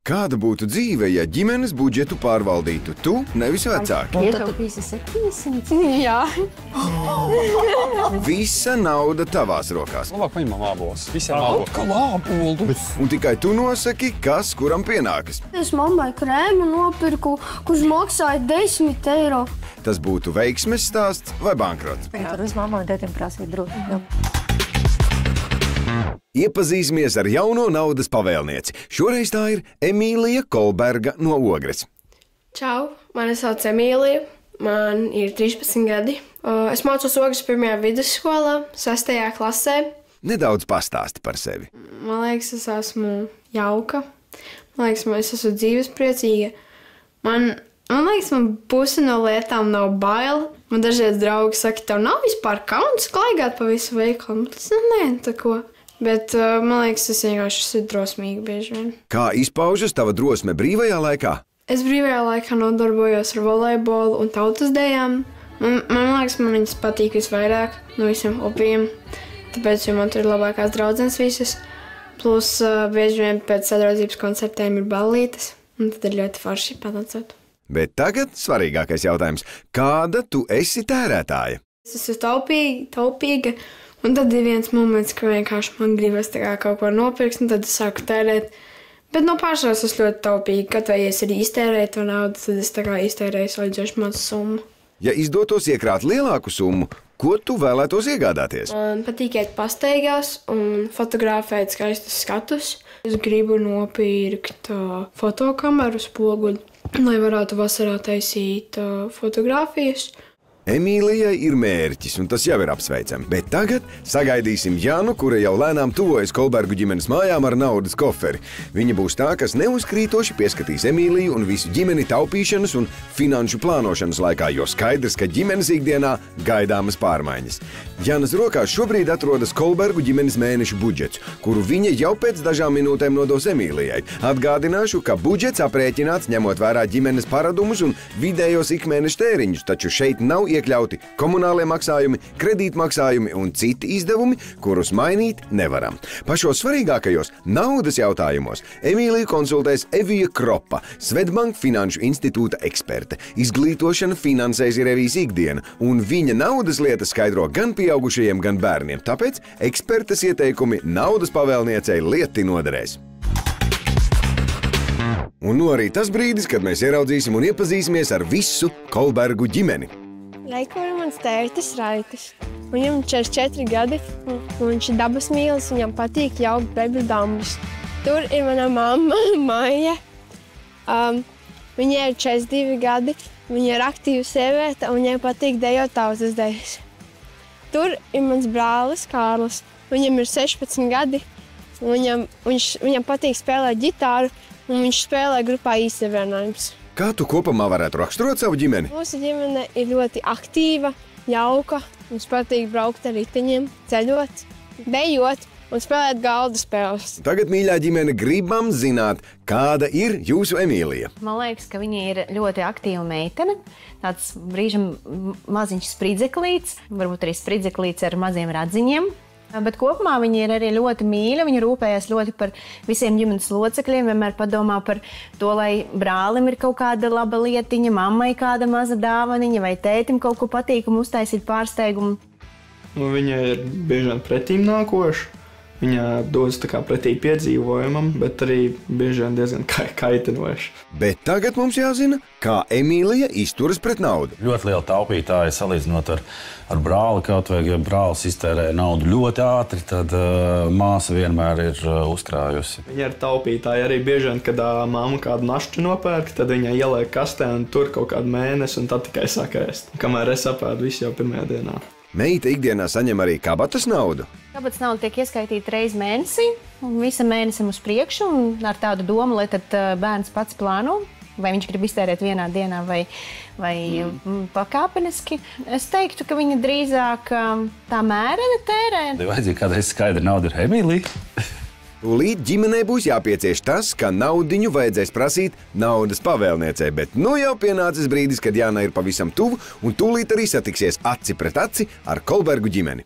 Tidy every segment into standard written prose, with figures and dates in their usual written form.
Kāda būtu dzīve, ja ģimenes budžetu pārvaldītu tu, nevis vecāki? Ietaupīsi 700. Jā. Visa nauda tavās rokās. Labāk paņemam ābolus. Visiem ābolus. Kā ābolu? Un tikai tu nosaki, kas kuram pienākas. Es mammai krēmu nopirku, kurš maksāja 10 eiro. Tas būtu veiksmes stāsts vai bankrots? Tur uz mammai un tētim prasīt droši. Iepazīsimies ar jauno naudas pavēlnieci. Šoreiz tā ir Emīlija Kolberga no Ogres. Čau, mani sauc Emīlija, man ir 13 gadi. Es mācos Ogres 1. vidusskolā, 6. klasē. Nedaudz pastāsti par sevi. Man liekas, es esmu jauka. Man liekas, es esmu dzīvespriecīga. Man liekas, man pusi no lietām nav bail. Man dažreiz draugi saka, tev nav vispār kauns klaigāt pa visu veikalu. Tas nē, tā ko. Bet man liekas, es vienkārši esmu drosmīga bieži vien. Kā izpaužas tava drosme brīvajā laikā? Es brīvajā laikā nodarbojos ar volejbolu un tautas dejām. Man liekas, man viņas patīk visvairāk no visiem hobijiem. Tāpēc, jo man tur ir labākās draudzenes visas. Plus, bieži vien pēc sadraudzības koncertiem ir ballītes. Un tad ir ļoti forši patancot. Bet tagad svarīgākais jautājums. Kāda tu esi tērētāja? Es esmu taupīga. Un tad ir viens moments, ka vienkārši man gribas kaut ko nopirkt, un tad es sāku tērēt. Bet no pašās es ļoti taupīgi. Kad vai es arī iztērēju to naudu, tad es iztērēju salīdzinoši mazu summu. Ja izdotos iekrāt lielāku summu, ko tu vēlētos iegādāties? Man patīk iet pastaigās un fotografēt skaistus skatus. Es gribu nopirkt fotokameru spoguļu, lai varētu vasarā taisīt fotogrāfijas. Emīlijai ir mērķis, un tas jau ir apsveicami. Bet tagad sagaidīsim Janu, kura jau lēnām tuvojas Kolbergu ģimenes mājām ar naudas koferi. Viņa būs tā, kas neuzkrītoši pieskatīs Emīliju un visu ģimeni taupīšanas un finanšu plānošanas laikā, jo skaidrs, ka ģimenes ikdienā gaidāmas pārmaiņas. Janas rokās šobrīd atrodas Kolbergu ģimenes mēnešu budžets, kuru viņa jau pēc dažām minūtēm nodos Emīlijai. Atgādināšu, ka budžets aprēķināts ņemot vērā ģimenes paradumus un vidējos ikmēneša tēriņus, taču šeit nav iekļauti komunālie maksājumi, kredītmaksājumi un citi izdevumi, kurus mainīt nevaram. Pašos svarīgākajos naudas jautājumos Emīliju konsultēs Evija Kropa, Swedbank Finanšu institūta eksperte. Izglītošana finansēs ir Evijas ikdiena, un viņa naudas lietas skaidro gan pieaugušajiem, gan bērniem. Tāpēc ekspertes ieteikumi naudas pavēlniecei lieti noderēs. Un nu arī tas brīdis, kad mēs ieraudzīsim un iepazīsimies ar visu Kolbergu ģimeni. Reiko ir mans tētis Raitis. Viņam 44 gadi, un viņš ir dabas mīlis, viņam patīk jaukt bebļu dambus. Tur ir mana mamma, Maija. Viņai ir 42 gadi, viņa ir aktīva sieviete, un viņai patīk dejot tautas dejas. Tur ir mans brālis Kārlis. Viņam ir 16 gadi, un viņam patīk spēlēt ģitāru, un viņš spēlē grupā Īstevērnājums. Kā tu kopumā varētu raksturot savu ģimeni? Mūsu ģimene ir ļoti aktīva, jauka. Mums patīk braukt ar riteņiem, ceļot, dejot un spēlēt galda spēles. Tagad, mīļā ģimene, gribam zināt, kāda ir jūsu Emīlija. Man liekas, ka viņa ir ļoti aktīva meitene. Tāds brīžam maziņš spridzeklīts, varbūt arī spridzeklīts ar maziem radziņiem. Bet kopumā viņa ir arī ļoti mīļa, viņa rūpējas ļoti par visiem ģimenes locekļiem, vienmēr padomā par to, lai brālim ir kaut kāda laba lietiņa, mammai kāda maza dāvaniņa vai tētim kaut ko patīkumu uztaisīt pārsteigumu. Viņa ir bieži vien pretīm nākoša. Viņa dodas pretī piedzīvojumam, bet arī bieži vien diezgan kaitinoši. Bet tagad mums jāzina, kā Emīlija izturas pret naudu. Ļoti liela taupītāja salīdzinot ar brāli, kaut vai, ja brālis iztērē naudu ļoti ātri, tad māsa vienmēr ir uzkrājusi. Viņa ir taupītāja arī bieži vien, kad mamma kādu našķu nopērk, tad viņa ieliek kastē un tur kaut kādu mēnesi un tad tikai saka ēst. Kamēr es apēdu visu jau pirmajā dienā. Meita ikdienā saņem arī kabatas naudu. Kabatas nauda tiek ieskaitīta reizi mēnesī, visa mēnesim uz priekšu, un ar tādu domu, lai tad bērns pats plāno, vai viņš grib iztērēt vienā dienā vai pakāpeniski. Es teiktu, ka viņa drīzāk tā mērena tērē. Vajadzīga kādreiz skaidra nauda ir Emīlija. Tūlīt ģimenei būs jāpiecieš tas, ka naudiņu vajadzēs prasīt naudas pavēlniecei, bet nu jau pienācis brīdis, kad Jāna ir pavisam tuvu un tūlīt arī satiksies aci pret aci ar Kolbergu ģimeni.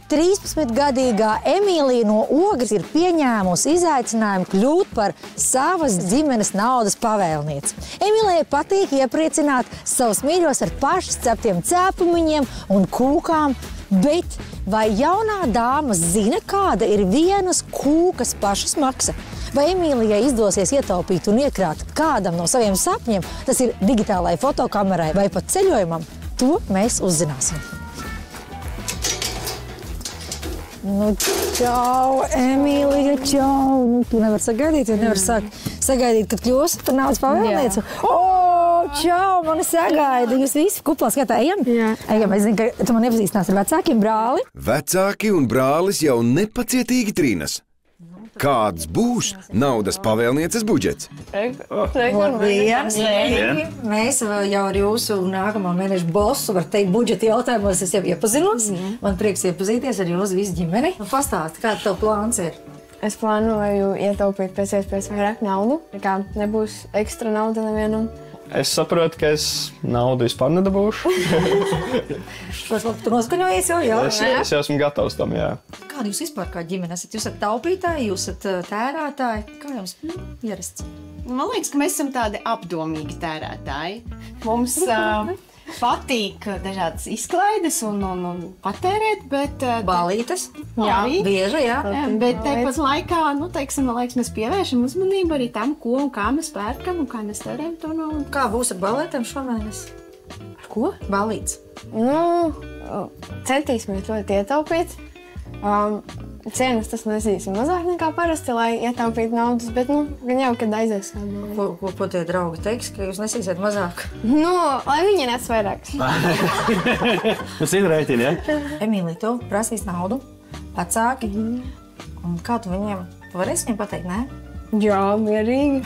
13-gadīgā Emīlija no Ogres ir pieņēmusi izaicinājumu kļūt par savas ģimenes naudas pavēlnieci. Emīlijai patīk iepriecināt savus mīļos ar pašas ceptiem cepumiņiem un kūkām, bet vai jaunā dāma zina, kāda ir vienas kūkas pašas maksa? Vai Emīlijai izdosies ietaupīt un iekrāt kādam no saviem sapņiem, tas ir digitālai fotokamerai vai pat ceļojumam? To mēs uzzināsim. Nu, čau, Emīlija, čau. Nu, tu nevar sagaidīt, jo nevar sagaidīt, kad kļūsi par naudas pavēlnieci. O, čau, mani sagaida. Jūs visi kuplā skatā ejam? Jā. Ejam, es zinu, ka tu man iepazīstinās ar vecākiem brāli. Vecāki un brālis jau nepacietīgi trīnas. Kāds būs naudas pavēlnieces budžets? Mēs jau ar jūsu nākamā mēneša bosu, var teikt, budžeta jautājumos es jau iepazinos. Man prieks iepazīties ar jūsu visu ģimeni. Pastāsti, kāds tev plāns ir? Es plānoju ietaupīt pēc iespējas vairāk naudu, kā nebūs ekstra nauda nevienam. Es saprotu, ka es naudu vispār nedabūšu. Tu noskaņojies jau, jā? Es jau esmu gatavs tam, jā. Kāda jūs vispār kā ģimene esat? Jūs esat taupītāji, jūs esat tērētāji? Kā jums ierasts? Man liekas, ka mēs esam tādi apdomīgi tērētāji. Mums patīk dažādas izklaides un patērēt, bet... Balītes? Jā. Bieži, jā. Bet tāpat laikā, teiksim, mēs pievēršam uzmanību arī tam, ko un kā mēs pērkam un kā mēs tērējam to naudu. Kā būs ar balētēm šomēnes? Ar ko? Balītes. Centīsimies ļoti ietaupīt. Cenas tas nesīsim mazāk nekā parasti, lai ietaupītu naudas, bet, gan jau, kad aizies kādā. Ko tie draugi teiks, ka jūs nesīsiet mazāk? Lai viņi nes vairāk. Tas ir rēķini, ja? Emīlija, tu prasīs naudu, vecāki, un kā tu viņiem, tu varēsi viņiem pateikt, ne? Jā, mierīgi.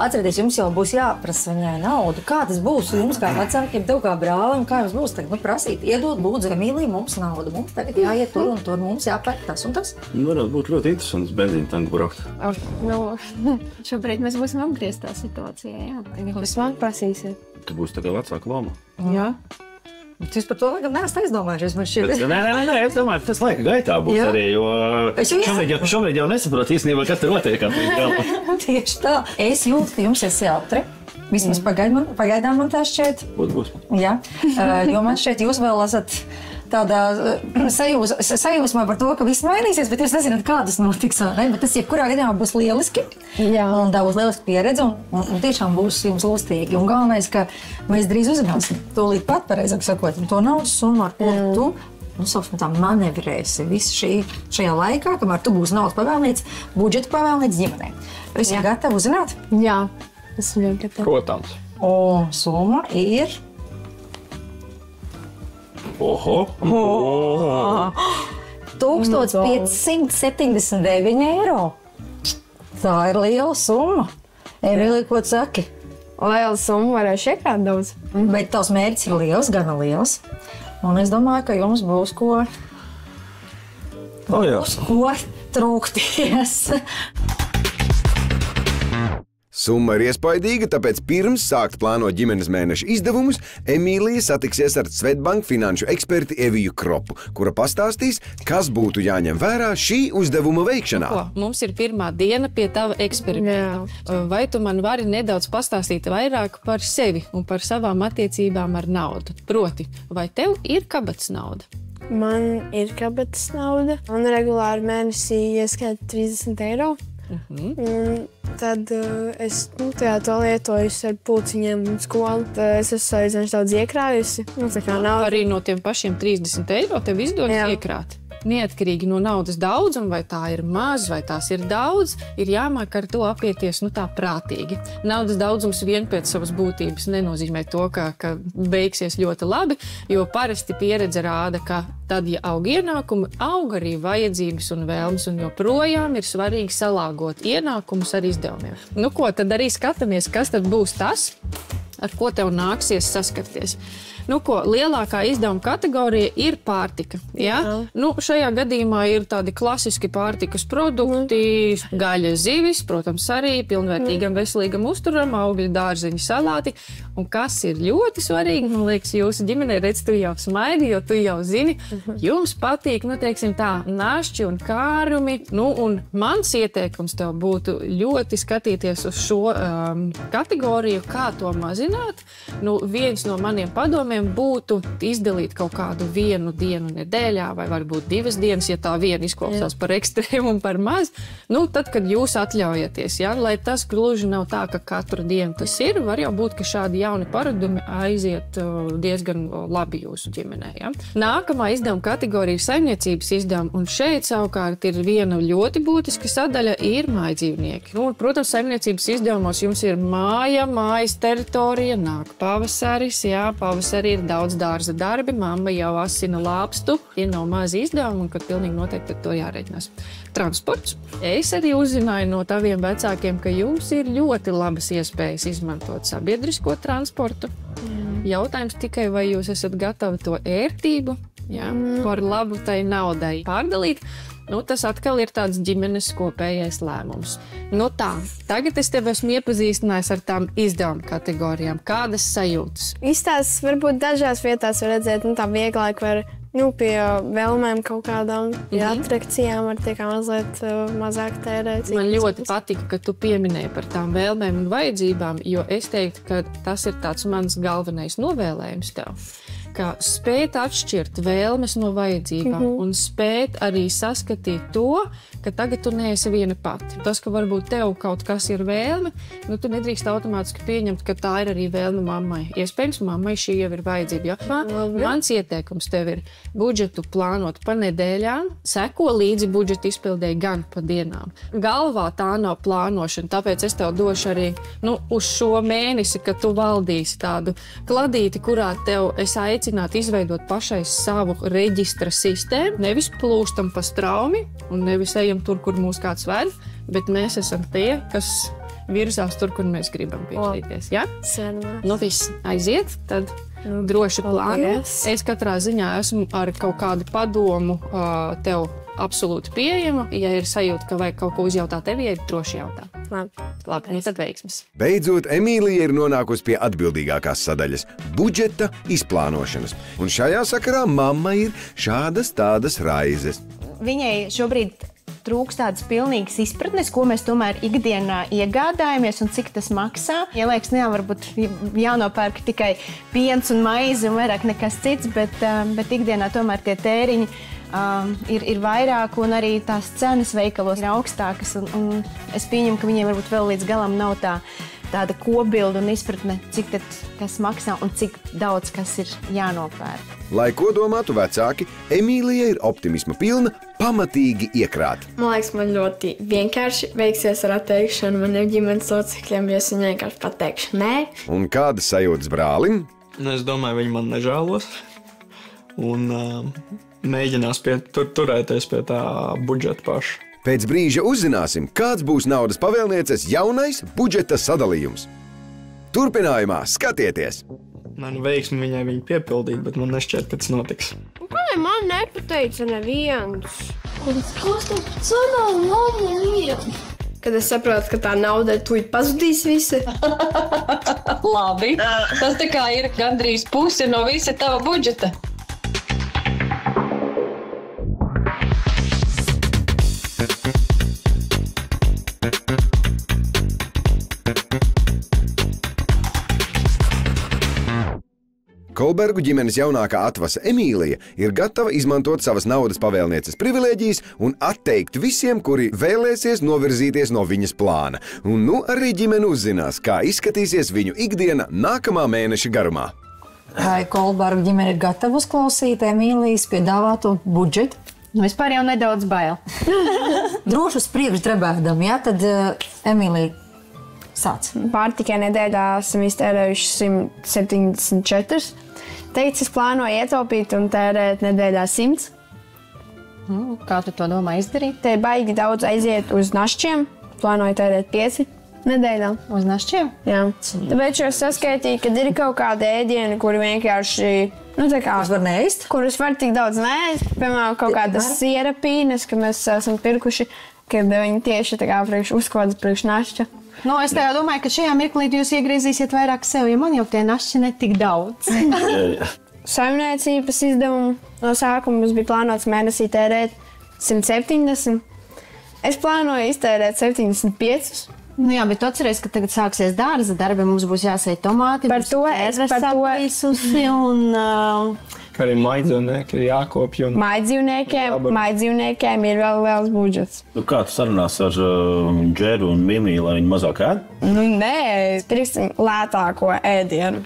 Atcerieties, jums jau būs jāprasa viņai naudu. Kā tas būs jums kā vecākiem, tev kā brālim, kā jums būs tagad prasīt? Iedod, lūdzu, Emīlija, mums naudu. Mums tagad jāiet tur un tur, mums jāpērk tas un tas. Varētu būt ļoti interesants benzīna tanku braukt. Šobrīd mēs būsim apgrieztā situācijā, jā. Jūs man prasīsiet. Tu būsi tā kā vecāka loma. Jā. Jūs par to laikam neesat aizdomājušies, man šķiet. Nē, es domāju, tas laika gaitā būs arī, jo šobrīd jau nesaprot īstenībā, kas te notiek. Tieši tā. Es jūtu, ka jums esi jautri. Vismaz pagaidām man tā šķiet. Būs. Jā, jo man šķiet, jūs vēl esat tādā sajūsmā par to, ka viss mainīsies, bet jūs nezināt, kādas notiks. Ne? Bet tas jebkurā gadījumā būs lieliski. Jā. Un tā būs lieliska pieredze un tiešām būs jums lustīgi. Un galvenais, ka mēs drīz uzzināsim tūlīt pat, pareizāk sakot, to naudas summu, ar ko tu tā manevrēsi visu šajā laikā, kamēr tu būsi naudas pavēlnieks, budžeta pavēlnieks ģimenei. Visi gatavi uzzināt? Jā, esmu ļoti gatavi. Protams. Un summa ir... Oho! 1579 eiro. Tā ir liela summa. Emīlija, ko tu saki? Liela summa varēšu iekrāt daudz. Bet tavs mērķis ir liels, gana liels. Un es domāju, ka jums būs ko trūkties. Summa ir iespaidīga, tāpēc pirms sākt plānot ģimenes mēneša izdevumus, Emīlija satiksies ar Swedbank finanšu eksperti Eviju Kropu, kura pastāstīs, kas būtu jāņem vērā šī uzdevuma veikšanā. Mums ir pirmā diena pie tava eksperimenta. Vai tu man vari nedaudz pastāstīt vairāk par sevi un par savām attiecībām ar naudu? Proti, vai tev ir kabatas nauda? Man ir kabatas nauda. Man regulāri mēnesī ieskaita 30 eiro. Un tad es to lietoju ar pulciņiem un skolu. Es esmu aizvien daudz iekrājusi. Arī no tiem pašiem 30 eiro tev izdodas iekrāt? Neatkarīgi no naudas daudzuma, vai tā ir maz, vai tās ir daudz, ir jāmāk ar to apieties tā prātīgi. Naudas daudzums vien pēc savas būtības nenozīmē to, ka beigsies ļoti labi, jo parasti pieredze rāda, ka tad, ja aug ienākumi, aug arī vajadzības un vēlmes, un joprojām ir svarīgi salāgot ienākumus ar izdevumiem. Ko tad arī skatāmies, kas tad būs tas, ar ko tev nāksies saskarties. Lielākā izdevuma kategorija ir pārtika. Ja? Šajā gadījumā ir tādi klasiski pārtikas produkti, gaļa, zivis, protams, arī pilnvērtīgam, veselīgam uzturam, augļu, dārzeņu, salāti. Un kas ir ļoti svarīgi, man liekas, jūsu ģimenei, redz, tu jau smaidi, jo tu jau zini, jums patīk, teiksim tā, našķi un kārumi. Un mans ieteikums tev būtu ļoti skatīties uz šo kategoriju, kā to mazināt. Viens no maniem padomiem būtu izdalīt kaut kādu vienu dienu nedēļā, vai varbūt 2 dienas, ja tā viena izklausās par ekstrēmu un par maz, tad, kad jūs atļaujaties, ja? Lai tas gluži nav tā, ka katru dienu tas ir, var jau būt, ka šādi jauni paradumi aiziet diezgan labi jūsu ģimenē, ja? Nākamā izdevuma kategorija ir saimniecības izdevuma, un šeit savukārt ir viena ļoti būtiska sadaļa ir mājdzīvnieki. Protams, saimniecības izdevumos jums ir mājas teritorija, nāk pavasaris, jā, pavasarī ir daudz dārza darbi, mamma jau asina lāpstu, ja nav mazi izdevumi, un kad pilnīgi noteikti to jāreikinās. Transports. Es arī uzzināju no taviem vecākiem, ka jums ir ļoti labas iespējas izmantot sabiedrisko transportu. Jautājums tikai, vai jūs esat gatavi to ērtību, par labu tai naudai pārdalīt. Tas atkal ir tāds ģimenes kopējais lēmums. Tagad es tevi esmu iepazīstinājis ar tām izdevuma kategorijām. Kādas sajūtas? Izstāsts varbūt dažās vietās var redzēt, tā vieglāk var pie vēlmēm kaut kādām atrakcijām var tikai mazliet mazāk tērēt. Man ļoti patika, ka tu pieminēji par tām vēlmēm un vajadzībām, jo es teiktu, ka tas ir tāds mans galvenais novēlējums tev. Ka spēt atšķirt vēlmes no vajadzībām un spēt arī saskatīt to, ka tagad tu neesi viena pati. Tas, ka varbūt tev kaut kas ir vēlme, tu nedrīkst automātiski pieņemt, ka tā ir arī vēlme mammai. Iespējams, mammai šī jau ir vajadzība. Ja? Mans ieteikums tev ir budžetu plānot pa nedēļām, seko līdzi budžetu izpildēji gan pa dienām. Galvā tā nav plānošana, tāpēc es tev došu arī uz šo mēnesi, kad tu valdīsi tādu kladīti, kurā tev es aicinātu izveidot pašai savu reģistra sistēmu, nevis plūstam pa straumi un nevis ejam tur, kur mūs kāds ved, bet mēs esam tie, kas virzās tur, kur mēs gribam piedalīties. Ja? Viss aiziet, tad droši plāno. Es katrā ziņā esmu ar kaut kādu padomu tev absolūti pieejama. Ja ir sajūta, ka vajag kaut ko uzjautāt tev, ja droši jautā. Labi, tad veiksmes. Beidzot, Emīlija ir nonākusi pie atbildīgākās sadaļas – budžeta izplānošanas. Un šajā sakarā mamma ir šādas tādas raizes. Viņai šobrīd trūkst tādas pilnīgas izpratnes, ko mēs tomēr ikdienā iegādājamies un cik tas maksā. Ja liekas, varbūt jānopērk tikai piens un maize un vairāk nekas cits, bet ikdienā tomēr tie tēriņi ir vairāk un arī tās cenas veikalos ir augstākas. Un es pieņemu, ka viņiem varbūt vēl līdz galam nav tāda kopbilde un izpratne, cik kas maksā un cik daudz kas ir jānopērk. Lai ko domātu vecāki, Emīlija ir optimisma pilna, pamatīgi iekrāt. Man liekas, man ļoti vienkārši veiksies ar atteikšanu maniem ģimenes locekļiem, jo es viņai vienkārši pateikšu nē. Un kādas sajūtas brālim? Es domāju, viņi man nežēlos un mēģinās turēties pie tā budžeta paša. Pēc brīža uzzināsim, kāds būs naudas pavēlnieces jaunais budžeta sadalījums. Turpinājumā skatieties! Man veiksmi viņai piepildīt, bet man nešķiet, ka tas notiks. Kādēļ man nepateica neviens? Kas tev cenām nav? Kad es saprotu, ka tā nauda tūlīt pazudīs visi. Labi, tas tā kā ir gandrīz puse no visa tava budžeta. Kolbergu ģimenes jaunākā atvase Emīlija ir gatava izmantot savas naudas pavēlnieces privilēģijas un atteikt visiem, kuri vēlēsies novirzīties no viņas plāna. Un arī ģimene uzzinās, kā izskatīsies viņu ikdiena nākamā mēneša garumā. Vai Kolbergu ģimene ir gatava uzklausīt Emīlijas piedāvāto budžetu? Vispār jau nedaudz bail. Droši uz priekšu drebēdam, ja? Tad Emīlija sāc. Pārtikai nedēļā esam iztērējuši 174. Teicis, plānoju ietaupīt un tērēt nedēļā 100. Kā tu to domā izdarīt? Te baigi daudz aiziet uz našķiem. Plānoju tērēt 5. nedēļā. Uz našķiem? Jā. Tāpēc es saskaitīju, ka ir kaut kāda ēdiena, kuri vienkārši, Kurus var neēst? Kurus var tik daudz neēst. Piemēram, kaut kādas sierapīnes, ka mēs esam pirkuši, kad viņi tieši tā kā uzkodas priekš našķa. Es tā jau domāju, ka šajā mirklī jūs iegriezīsiet vairāk sev, jo man jau tie našķi netik daudz. Saimniecības izdevumu no sākuma mums bija plānots mēnesī tērēt 170. Es plānoju iztērēt 75. Jā, bet tu atceries, ka tagad sāksies dārza darbi, mums būs jāsēj tomāti, par to Kā arī maidzīvnieki ir jākopj. Maidzīvniekiem ir vēl liels budžets. Kā tu sarunās ar Džeru un Mimiju, lai viņi mazāk ēd? Nē, pirksim lētāko ēdienu.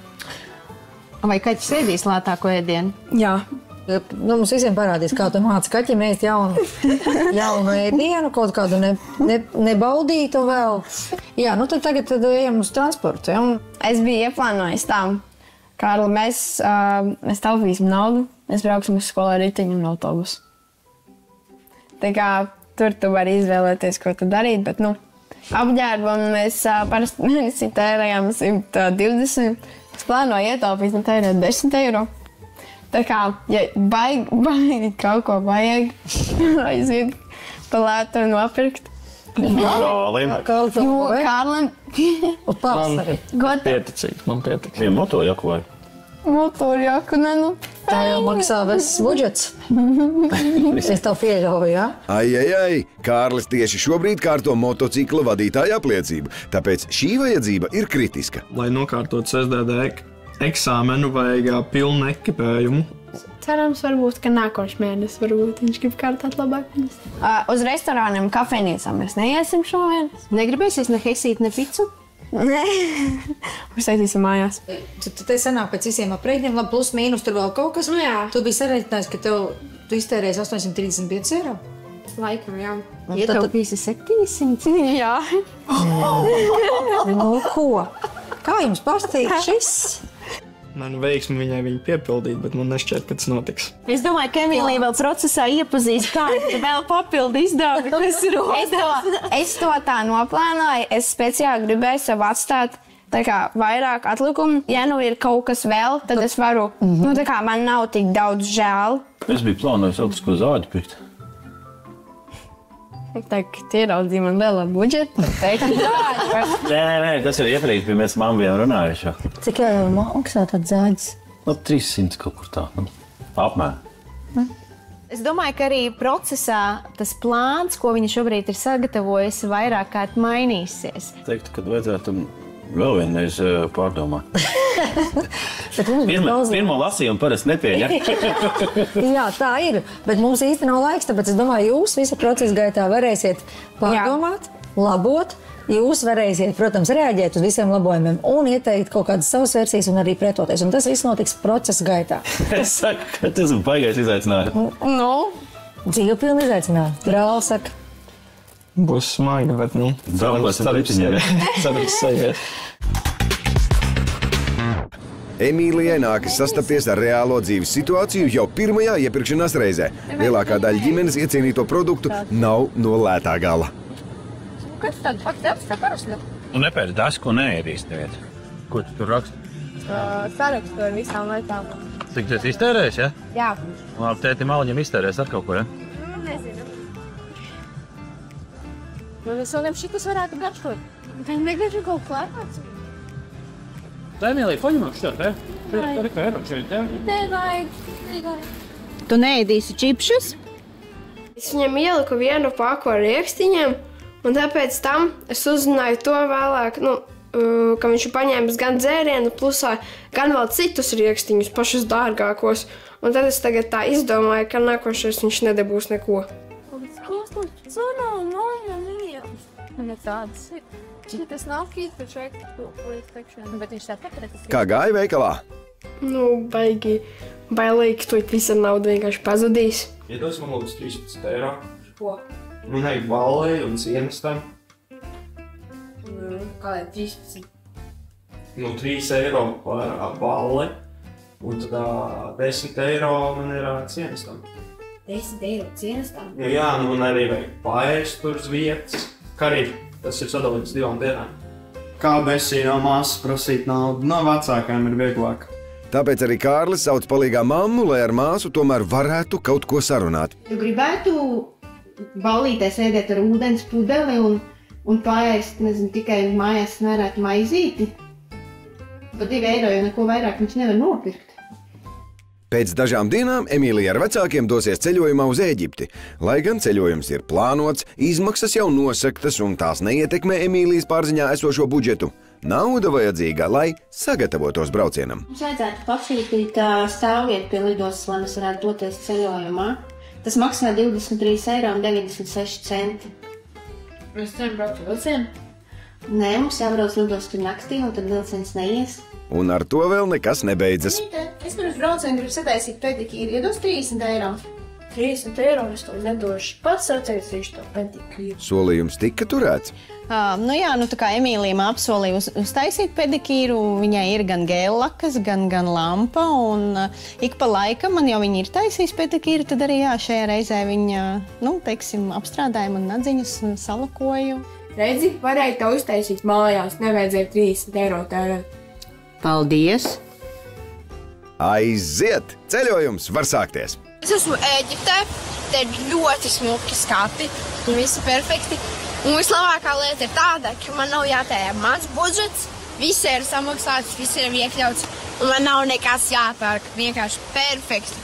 Vai kaķis ēdīs lētāko ēdienu? Jā. Mums visiem parādīs, kā tu māci kaķiem ēst jaunu ēdienu, kaut kādu nebaudītu vēl. Jā, tad tagad ejam uz transportu. Ja? Es biju ieplānojis tā. Kārli, mēs taupīsim naudu, mēs brauksim uz skolu ar riteņu un autobusu. Tā kā tur tu vari izvēlēties, ko tu darīt, bet, apģērbam mēs parasti mēnesī tērējām 120. Es plānoju ietaupīt un tērēt 10 eiro. Tā kā, ja baigi kaut ko vajag, aiziet pa lētu nopirkt. Kārlim. Man pieticīgi, Vienu motorjaku vai? Motorjaku, Tā jau maksā viss budžets. Es tev pieļauju, jā? Ai, Kārlis tieši šobrīd kārto motocikla vadītāja apliecību, tāpēc šī vajadzība ir kritiska. Lai nokārtot SSDD eksāmenu vajag pilnu ekipējumu. Cerams, varbūt, ka nākošais mēnesis varbūt viņš grib kārtāt labāk. Uz restorāniem, kafejnīcām mēs neiesim šomēnes. Negribēsies ne heisīt, ne picu? Nē. Uztaisīsim mājās. Tu te sanāk pēc visiem aprēķiniem, labi, plus mīnus tur vēl kaut kas? Jā. Tu biji sarēķinājis, ka tu iztērēsi 835 eiro? Laikam, jā. Ietaupīsi 700? Jā. Ko? Kā jums pastīk šis? Man veiksmi viņai piepildīt, bet man nešķiet, ka tas notiks. Es domāju, ka Emīlija vēl procesā iepazīst, kā vēl papildu izdevumi, kas rodās. Es to tā noplānoju. Es speciāli gribēju sev atstāt tā kā vairāk atlikumu. Ja ir kaut kas vēl, tad es varu, tā kā man nav tik daudz žēl. Es biju plānojis elektrisko zāģi pirkt. Tā kā ieraudzīja man lielā budžeta, Nē, tas ir iepriekš, bija mēs mammu vien runājuši. Cik jau maksā tāds zāģis? 300 kaut kur tā, apmēram. Es domāju, ka arī procesā tas plāns, ko viņa šobrīd ir sagatavojis, vairāk kārt mainīsies. Teiktu, kad vajadzētu vēl vienreiz pārdomāt. Pirmo lasījumu parasti nepieņem. Jā, tā ir, bet mums īsti nav laiks, tāpēc es domāju, jūs visa procesa gaitā varēsiet pārdomāt, labot. Jūs varēsiet, protams, reaģēt uz visiem labojumiem un ieteikt kaut kādas savas versijas un arī pretoties. Un tas viss notiks procesa gaitā. Es saku, ka tas ir baigais izaicinājums. Dzīvpilni izaicinājumi. Brālis saka. Būs smagi, bet, cerams sajies. Emīlijai nākas sastapties ar reālo dzīves situāciju jau pirmajā iepirkšanās reizē. Lielākā daļa ģimenes iecienīto produktu nav no lētā gala. Kas tad parasti? Nepēc tas, ko neēdīs teviet. Ko tu tur raksti? Sarakstu ar visām lietām. Cik tu esi iztērējis, ja? Jā. Labi, tēti Maliņam iztērēs ar kaut ko, ja? Nezinu. Es vēl šitas varētu garšot. Viņi negribētu kaut klāpāts. Tā Emīlija, paņemam šķiet, te? Tā ir šeit, te? Nevajag. Tu neēdīsi čipšus? Es viņam ieliku vienu paku ar riekstiņiem, un tāpēc tam es uzzināju to vēlāk, ka viņš ir paņēmis gan dzērienu plusā, gan vēl citus riekstiņus, pašus dārgākos. Un tad es tagad tā izdomāju, ka nākošais viņš nedabūs neko. Tas nav kīt, bet šeit teikšana. Bet viņš tā pakrētas. Kā gāja veikalā? Bailīgi, to visa nauda vienkārši pazudīs. Iedos man lūdzu 13 eiro. Ko? Viņai balēja un cienastam. Kādēļ 13? 3 eiro par balli. Un tad 10 eiro man ir cienastam. 10 eiro cienastam? Jā, man arī vajag paēst tur uz vietas. Kā arī tas ir sadalīts 2 dienām. Kā besī no māsas prasīt naudu? No vecākajiem ir vieglāk. Tāpēc arī Kārlis sauc palīgā mammu, lai ar māsu tomēr varētu kaut ko sarunāt. Tu gribētu ballītē sēdēt ar ūdens pudeli un paēst, nezinu, tikai mājās smērētu maizīti? Par 2 eiro, jo neko vairāk viņš nevar nopirkt. Pēc dažām dienām Emīlija ar vecākiem dosies ceļojumā uz Ēģipti. Lai gan ceļojums ir plānots, izmaksas jau nosaktas un tās neietekmē Emīlijas pārziņā esošo budžetu. Nauda vajadzīga, lai sagatavotos braucienam. Mums vajadzētu pasūtīt stāvvietu pie lidostas, lai mēs varētu doties ceļojumā. Tas maksā 23,96 eiro. Mēs ceram braukt ar vilcienu? Nē, mums jābrauc lidostā naktī, un tad vilciens neies. Un ar to vēl nekas nebeidzas. Es pirms braucienu gribu sataisīt pedikīru, iedos 30 eiro. 30 eiro es to nedošu. Pats sataisīšu to pedikīru. Solījums tika turēts. Tā kā Emīlija apsolīja uztaisīt pedikīru, viņai ir gan gēllakas, gan lampa, un ik pa laikam man jau viņa ir taisījis pedikīru, tad arī šajā reizē viņa, apstrādāja man nadziņas, salakoju. Redzi, varēja to uztaisīt mājās, nevajadzēja 30 eiro tērēt. Paldies! Aiziet! Ceļojums var sākties! Es esmu Ēģiptē, te ir ļoti smuki skati, un visi perfekti. Un vislabākā lieta ir tāda, ka man nav jātērē mans budžets, viss ir samaksāts, viss ir iekļauts, un man nav nekas jāpērk, vienkārši perfekti.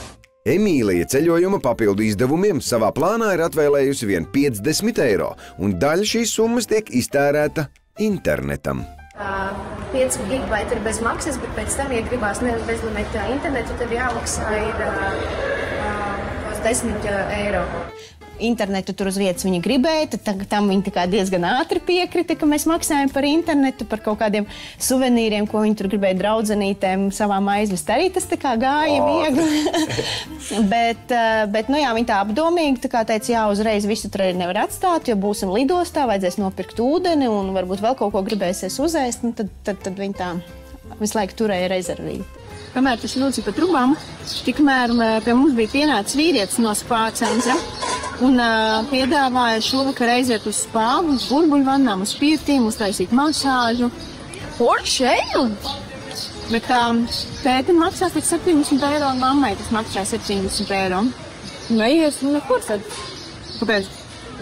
Emīlija ceļojuma papildu izdevumiem savā plānā ir atvēlējusi vien 50 eiro, un daļa šīs summas tiek iztērēta internetam. 5 gigabaiti ir bez maksas, bet pēc tam, ja gribās nevis bezlimita internetu, tad jāmaksā ir 10 eiro. Internetu tur uz vietas viņa gribēja, tad tam viņa diezgan ātri piekrita, ka mēs maksājam par internetu, par kaut kādiem suvenīriem, ko viņa tur gribēja draudzenītēm savām aizvest. Arī tas gāja viegli. bet viņa tā apdomīgi teica, uzreiz visu tur arī nevar atstāt, jo būsim lidostā, vajadzēs nopirkt ūdeni un varbūt vēl kaut ko gribēsies uzēst, un tad viņa tā visu laiku turēja rezervīti. Kamēr tas lūdzu pa trubām, tikmēr pie mums bija pienācis vīrietis no spā centra un piedāvāja šovakar aiziet uz spā, uz burbuļvannām, uz pirtīm, uztaisīt masāžu. Poršēju! Bet tētim maksās tik 70 eiro un mammai tas maksā 70 eiro. Neies, nekur tad. Kāpēc?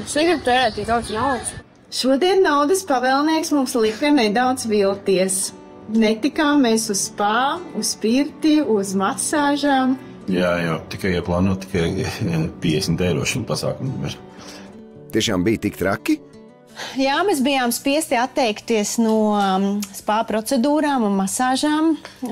Es negribu tērēt tik daudz naudas. Šodien naudas pavēlnieks mums lika nedaudz vilties. Netikām mēs uz spā, uz pirti, uz masāžām. Jā, tikai ieplānot tikai 50 eiro šim pasākumam. Tiešām bija tik traki? Jā, mēs bijām spiesti atteikties no spā procedūrām un masāžām,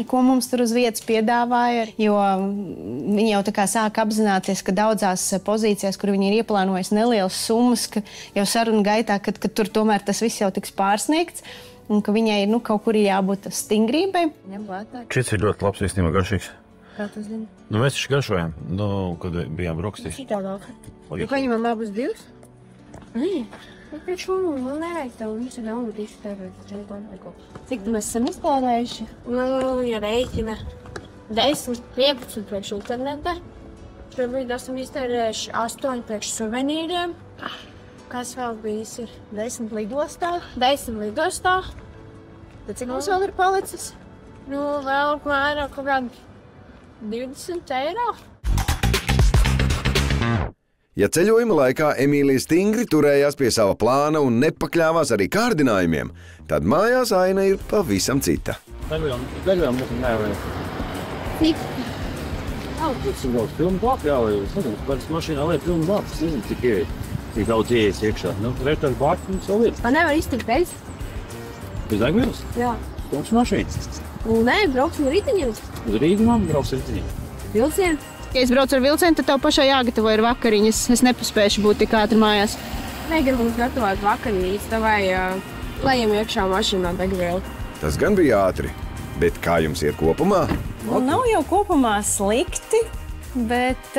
ko mums tur uz vietas piedāvāja, jo viņi jau sāka apzināties, ka daudzās pozīcijās, kur viņi ir ieplānojis nelielas summas, ka jau sarunu gaitā, kad tur tomēr tas viss jau tiks pārsniegts, un ka viņai ir kaut kur jābūt stingrībai. Šis ir ļoti labs, īstenībā garšīgs. Kā tu zini? Mēs taču garšojam, kad bijām brokastīs. Kā viņam abas divas? Nē, viņš man nevajag tev, viņš ir daudz iztērēt. Cik tu mēs esam iztērējuši? Ja rēķina 10, 15 priekš interneta. Šobrīd esam iztērējuši 8 priekš suvenīriem. Kas vēl bijis ir? 10 lidostā. 10 lidostā. Tad cik mums vēl ir palicis? Vēl apmēram kaut kādi 20 eiro. Ja ceļojuma laikā Emīlija stingri turējās pie sava plāna un nepakļāvās arī kārdinājumiem, tad mājās aina ir pavisam cita. Ceļojam mums nevajag. Cik? Tas ir daudz pilnu blāku jāvajag. Pēc mašīnā liek pilnu blāku. Es nezinu, cik daudz ieies iekšā. Rētās blāku mums vēl ir. Man nevar iztikt bez? Bez degvielas? Jā. Stumps mašīnas. Nē, brauksim ar riteņiem. Uz Rīgumam brauks ar riteņiem. Vilcienu? Ja es braucu ar vilcienu, tad tev pašai jāgatavo ir vakariņas. Es nepaspēšu būt tik ātri mājās. Negribu mums gatavot vakariņas, tavai lejam iekšā mašīnā degvielu. Tas gan bija ātri, bet kā jums iet kopumā? Nav jau kopumā slikti, bet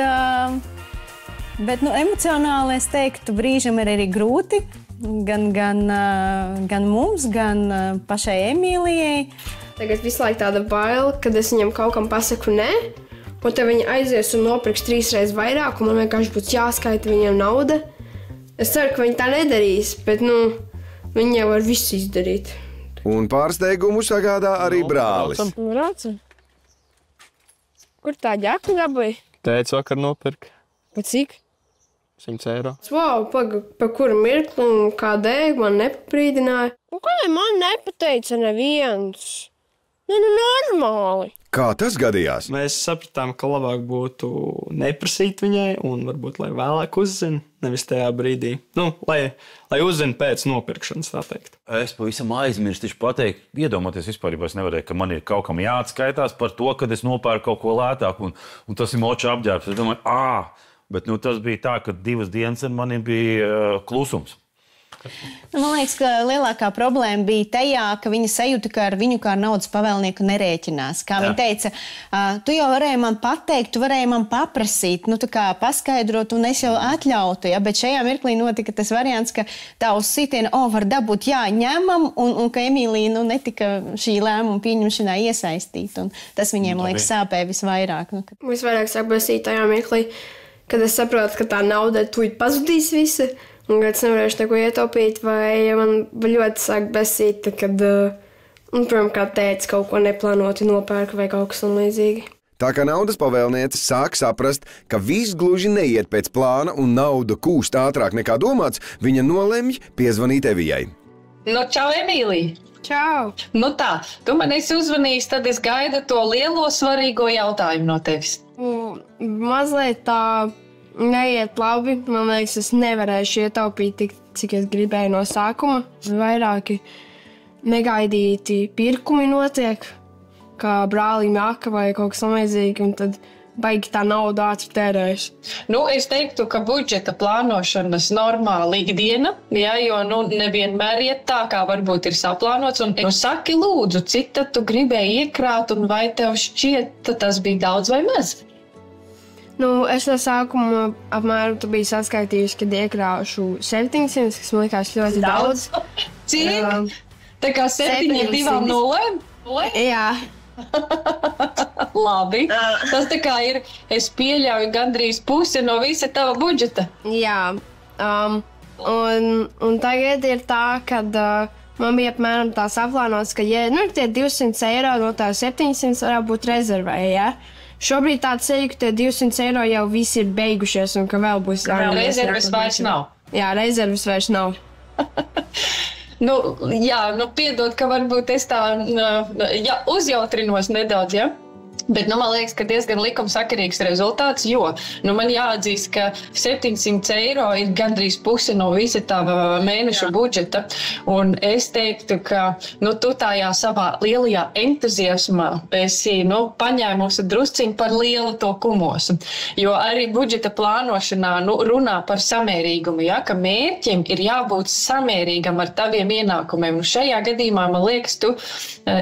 emocionāli es teiktu, brīžam ir arī grūti. Gan mums, gan pašai Emīlijai. Tagad visu laiku tāda baila, kad es viņam kaut kam pasaku nē, un tad viņa aizies un nopirks 3 reizes vairāk, un man vienkārši būs jāskaita viņam nauda. Es ceru, ka viņa tā nedarīs, bet viņa jau var visu izdarīt. Un pārsteigumu sagādā arī brālis. Braucam. Kur tā ģēka dabūja? Tētis vakar nopirka. Pa cik? 100 eiro. Wow, pa kuru mirkli un kādēļ man nepaprīdināja. Kādēļ man nepateica neviens? Normāli. Kā tas gadījās? Mēs sapratām, ka labāk būtu neprasīt viņai un varbūt, lai vēlāk uzzina, nevis tajā brīdī. Lai uzzina pēc nopirkšanas, tā teikt. Es pavisam aizmirstu pateikt, iedomāties vispār, ja es nevarēju, ka man ir kaut kam jāatskaitās par to, kad es nopērku kaut ko lētāku, un tas ir moča apģērbs. Es domāju, bet tas bija tā, ka 2 dienas ar mani bija klusums. Man liekas, ka lielākā problēma bija tajā, ka viņa sajūta, ka ar viņu kā ar naudas pavēlnieku nerēķinās. Kā viņa teica, tu jau varēji man pateikt, tu varēji man paprasīt, tā kā paskaidrot, un es jau atļautu, ja? Bet šajā mirklī notika tas variants, ka tā uz sitienu, var dabūt, ņemam, un ka Emīlija netika šī lēmuma pieņemšanā iesaistīt, un tas viņiem, liekas, sāpēja visvairāk. Visvairāk sāpēsīt tajā mirklī, kad es saprotu, ka tā nauda tūlīt pazudīs visa. Un kad es nevarēšu neko ietaupīt, vai man ļoti sāk besīt, kad, protams, kā tētis kaut ko neplānoti nopērka vai kaut kas tam līdzīgi. Tā kā naudas pavēlniece sāk saprast, ka viss gluži neiet pēc plāna un nauda kūst ātrāk nekā domāts, viņa nolemj piezvanīt Evijai. Čau, Emīlija! Čau! Tā, tu man esi uzvanījis, tad es gaidu to lielo svarīgo jautājumu no tevis. Mazliet tā neiet labi. Man liekas, es nevarēšu ietaupīt tik, cik es gribēju no sākuma. Vairāki negaidīti pirkumi notiek, kā brālim aka vai kaut kas samlīdzīgi, un tad baigi tā nauda ātri tērējas. Es teiktu, ka budžeta plānošanas normāla ikdiena, jo nevienmēr iet tā, kā varbūt ir saplānots. Un saki, lūdzu, cik tad tu gribēji iekrāt, un vai tev šķiet, tas bija daudz vai maz? Es no sākuma apmēram biju saskaitījusi, kad iekrāšu 700, kas man likās ļoti daudz. Cik? Tā kā 7-2-0? Jā. Labi. Tas tā kā ir, es pieļauju, gandrīz pusi no visa tava budžeta. Jā. Un tagad ir tā, kad man bija apmēram tā saplānots, ka, tie 200 eiro no tā 700 varētu būt rezervē, ja? Šobrīd tāds ceļ, ka tie 200 eiro jau visi ir beigušies un ka vēl būs... Rezerves vairs nav. Jā, rezerves vairs nav. Piedod, ka varbūt es tā uzjautrinos nedaudz, ja? Bet man liekas, ka diezgan likumsakarīgs rezultāts, jo man jāatzīst, ka 700 eiro ir gandrīz pusi no visa tava mēneša budžeta. Un es teiktu, ka tu tajā savā lielajā entuziasmā esi paņēmusi drusciņu par lielu to kumosu. Jo arī budžeta plānošanā runā par samērīgumu, ka mērķim ir jābūt samērīgam ar taviem ienākumiem. Un šajā gadījumā, man liekas, tu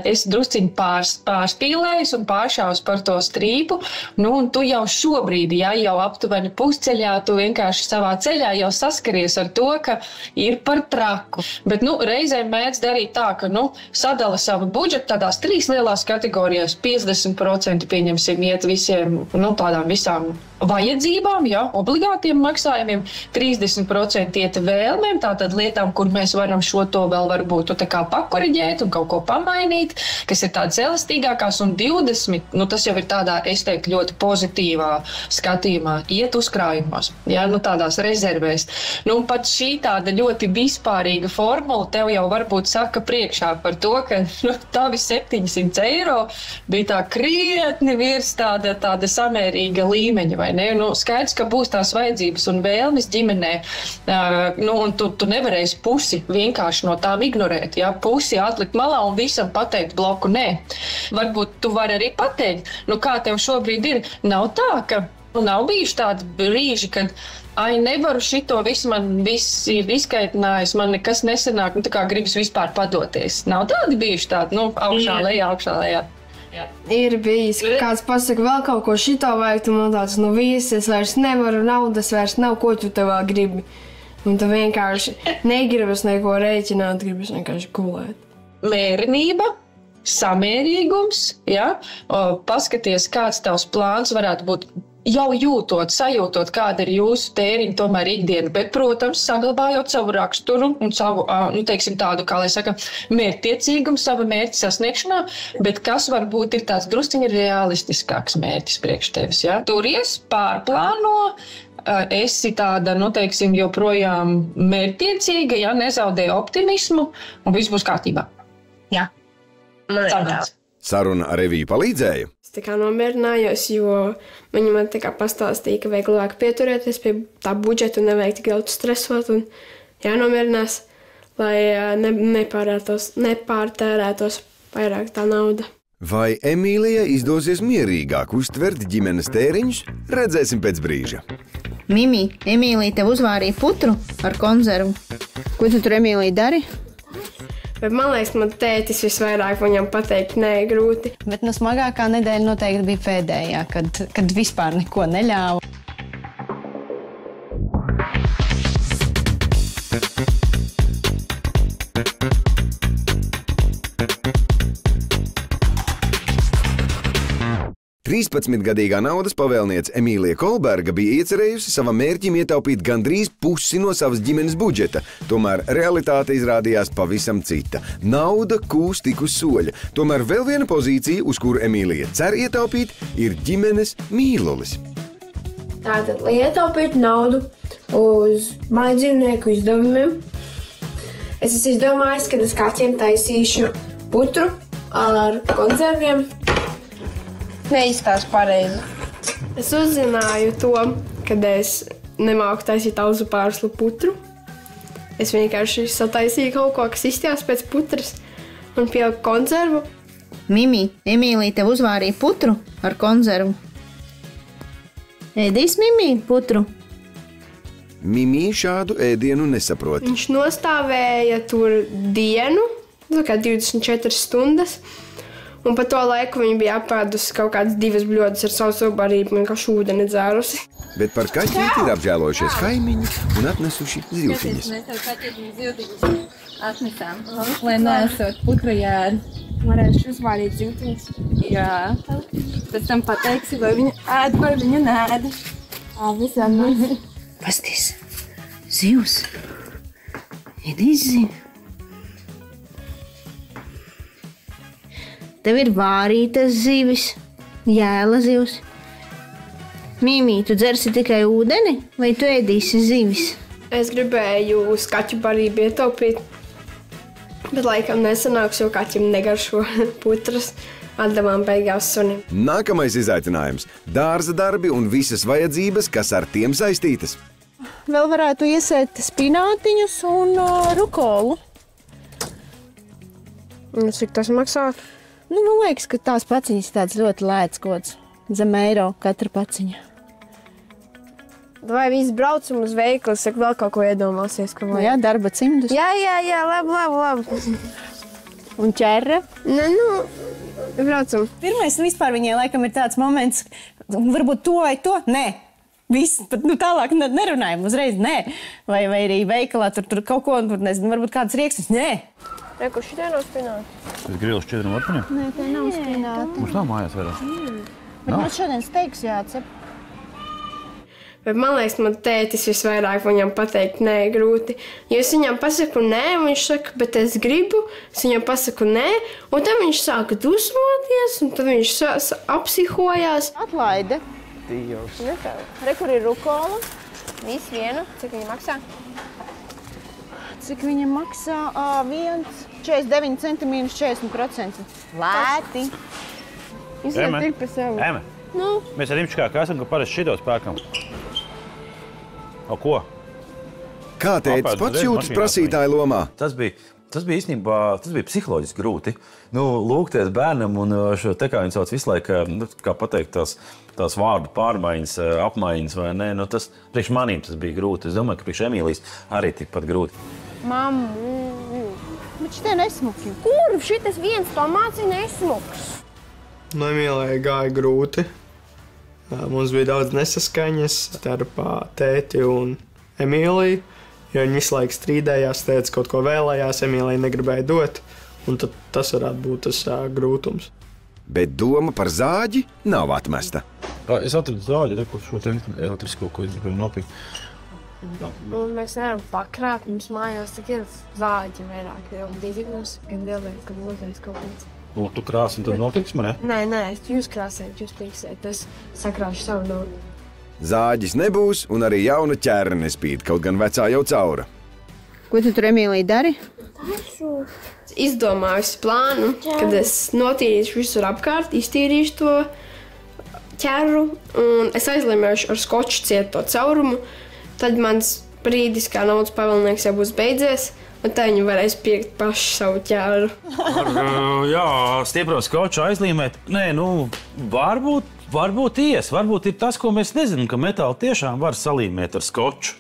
esi drusciņu pārspīlējis un pāršāvis par to strīpu, un tu jau šobrīd, jau aptuveni pusceļā, tu vienkārši savā ceļā jau saskaries ar to, ka ir par traku. Bet, reizēm mēdz darīt tā, ka, sadala savu budžetu tādās 3 lielās kategorijās, 50% pieņemsim iet visiem, tādām visām vajadzībām, obligātiem maksājumiem, 30% iet vēlmēm, tātad lietām, kur mēs varam šo to vēl varbūt tā kā pakoriģēt un kaut ko pamainīt, kas ir tādas elastīgākās, un 20%, tas jau ir tādā, es teiktu, ļoti pozitīvā skatījumā, iet uzkrājumos, tādās rezervēs. Pat šī tāda ļoti vispārīga formula tev jau varbūt saka priekšā par to, ka tavi 700 eiro bija tā krietni virs tāda samērīga līmeņa, vai ne? Skaidrs, ka būs tās vajadzības un vēlmes ģimenē, un tu nevarēsi pusi vienkārši no tām ignorēt, pusi atlikt malā un visam pateikt bloku nē. Varbūt tu vari arī pateikt, kā tev šobrīd ir. Nav tā, ka nav bijuši tādi brīži, kad nevaru šito visu, man viss ir izkaitinājis, man nekas nesanāk, tā kā gribas vispār padoties. Nav tādi bijuši tādi, augšā lejā. Jā. Ir bijis, kāds pasaka, vēl kaut ko šito vajag, tu man tāds, viss, es vairs nevaru, naudas vairs nav, ko tu tev vēl gribi. Un tu vienkārši negribas neko rēķināt, gribas vienkārši gulēt. Mērenība, samērīgums, paskaties, kāds tavs plāns varētu būt jau sajūtot, kāda ir jūsu tēriņa tomēr ikdiena, bet, protams, saglabājot savu raksturu un savu, teiksim, tādu, kā lai saka, mērķtiecīgumu, sava mērķa sasniegšanā, bet kas varbūt ir tāds drusciņi realistiskāks mērķis priekš tevis, ja? Turies, pārplāno, esi tāda, teiksim, joprojām mērķtiecīga, ja nezaudē optimismu, un viss būs kārtībā. Jā. Saruna ar Eviju palīdzēja. Es tā kā nomierinājos, jo viņi man tā kā pastāstīja, ka vajag labāk pieturēties pie tā budžeta un nevajag tik daudz stresot un jānomierinās, lai nepārtērētos vairāk tā nauda. Vai Emīlijai izdosies mierīgāk uztvert ģimenes tēriņus, redzēsim pēc brīža. Mimi, Emīlija tev uzvārīja putru ar konzervu. Ko tu tur, Emīlija, dari? Bet man liekas, man tētis visvairāk viņam pateikt nē, grūti. Bet smagākā nedēļa noteikti bija pēdējā, kad vispār neko neļāva. Trīspadsmitgadīgā naudas pavēlniece Emīlija Kolberga bija iecerējusi savam mērķim ietaupīt gandrīz pusi no savas ģimenes budžeta. Tomēr realitāte izrādījās pavisam cita. Nauda kūst tik uz soļa. Tomēr vēl viena pozīcija, uz kuru Emīlija cer ietaupīt, ir ģimenes mīlulis. Tātad, lai ietaupītu naudu uz mājdzīvnieku izdevumiem, es esmu izdomājis, ka es kaķiem taisīšu putru ar konserviem. Neizskatās pareizi. Es uzzināju to, kad es nemāku taisīt auzu pārslu putru. Es vienkārši sataisīju kaut ko, kas izstījās pēc putras un pieliku konservu. Mimi, Emīlija tev uzvārīja putru ar konservu. Ēdīs Mimi putru? Mimi šādu ēdienu nesaprot. Viņš nostāvēja tur dienu, kā 24 stundas. Un pa to laiku viņa bija apēdusi kaut kādas 2 bļodas ar sauso barību un vienkārši ūdeni dzērusi. Bet par kaķīti ir apžēlojušies kaimiņi un atnesuši ziltiņas. Mēs tev kaķīti ziltiņas atnesām, lai neesot putra jēdu. Varēšu uzvārīt ziltiņas. Jā. Pēc tam pateiksi, vai viņa ēd, vai viņa nēd. Visām mēs. Pasties, zivs. Ēdīs zivi. Tev ir vārītas zivis, jēla zivs. Mimi, tu dzersi tikai ūdeni, vai tu ēdīsi zivis? Es gribēju uz kaķu barību ietaupīt, bet laikam nesanāks, jo kaķim negaršo putras. Atdevām beigās sunim. Nākamais izaicinājums – dārza darbi un visas vajadzības, kas ar tiem saistītas. Vēl varētu iesēt spinātiņus un rukolu. Cik tas maksā? Man liekas, ka tās paciņas tāds ļoti lēts kods. Zem eiro katra paciņa. Vai viss braucam uz veikalu, saka vēl kaut ko iedomāsies, ka vajag? Jā, darba cimdus. Jā, labi. Un ķerra? Braucam. Pirmais vispār viņai laikam ir tāds moments, varbūt to vai to? Nē. Viss, pat tālāk nerunājam uzreiz, nē. Vai arī veikalā tur kaut ko, nezinu, varbūt kāds rieksnis, nē. Reku, šitie nav spināti. Tas grils 4 no 8? Nē, tie nav spināti. Mums nav mājās vairāk. Bet mums šodien steiks jācep. Bet man liekas, man tētis visvairāk viņam pateikt nē, grūti. Jo es viņam pasaku nē, un viņš saka, bet es gribu. Es viņam pasaku nē, un tad viņš sāka dusmoties, un tad viņš apsihojās. Atlaide. Dievs. Re, kur ir rukola? Viss vienu. Cik viņa maksā? Cik viņa maksā? 1,49 centi mīnus 40%. Lēti. Izliet ir pa savu. Eme, mēs ar Imčikā esam, ka parasti šitos pērkam. O ko? Kā tētis pats jūtas prasītāja lomā? Tas bija īstenībā, tas bija psiholoģiski grūti. Lūgties bērnam un šo te, kā viņi sauc visu laiku, kā pateikt, tās vārdu pārmaiņas, apmaiņas vai nē, tas priekš manīm tas bija grūti. Es domāju, ka priekš Emīlijas arī tikpat grūti. Mammu. Bet šitie nesmuki. Kur šitas viens tomāts ir nesmuks? Emīlijai gāja grūti. Mums bija daudz nesaskaņas starp tēti un Emīliju, jo viņi visu laiku strīdējās, tētis kaut ko vēlējās, Emīlija negribēja dot, un tad tas varētu būt tas grūtums. Bet doma par zāģi nav atmesta. Es atradu zāļu, šo te elektrisko, ko es gribēju nopirkt. Mēs nevaram pakrāt, mums mājās tik ir zāļi vairāk, jau divas, gan dievēt, ka mūzēs kaut kāds. Tu krāsi un tad nopirks man, ne? Nē, jūs krāsēt, jūs pliksēt, es sakrāšu savu naudu. Zāģis nebūs, un arī jauna ķēra nespīd, kaut gan vecā jau caura. Ko tu tur, Emīlija, dari? Izdomājusi plānu, kad es notīrīšu visur apkārt, iztīrīšu to ķēru, un es aizlēmēšu ar skoču ciet to caurumu. Tad mans brīdis, kā naudas pavēlnieks, jau būs beidzies, un tā viņi varēs piekt paši savu ķēru. Jā, stiepro skoču aizlīmēt. Nē, varbūt ir tas, ko mēs nezinām, ka metāli tiešām var salīmēt ar skoču.